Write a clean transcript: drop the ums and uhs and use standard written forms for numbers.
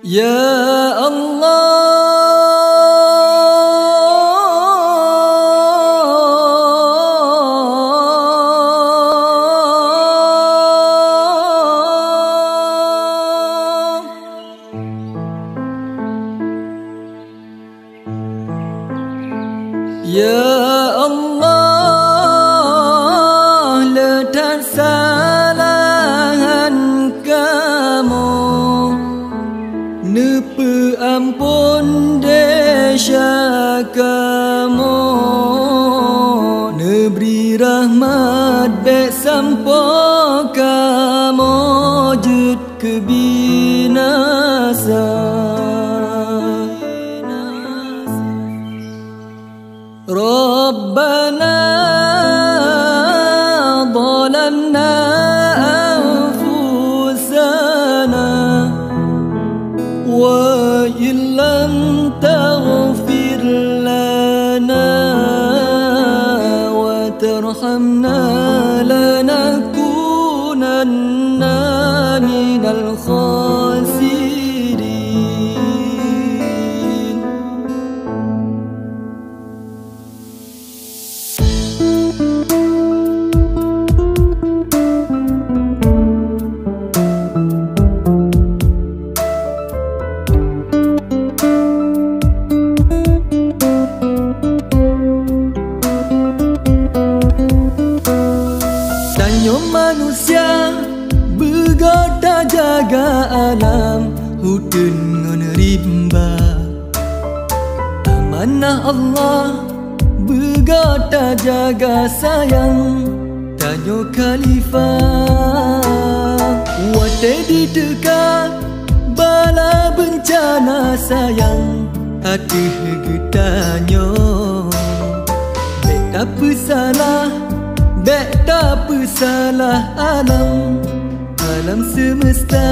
Ya Allah, Ya Allah, letak salahan kamu nepe ampun desya kamu, neberi rahmat bek sampo kamu jut kebinasa. Rabbana zalamna anfusana wa illam taghfir lana wa tarhamna lanakunanna minal khasirin. Tanya manusia bergoda jaga alam hudun ngon rimba, amanah Allah bergoda jaga sayang. Tanya khalifah wate di dekat bala bencana sayang, hati gedanya bek apa salah, bek tak salah alam semesta.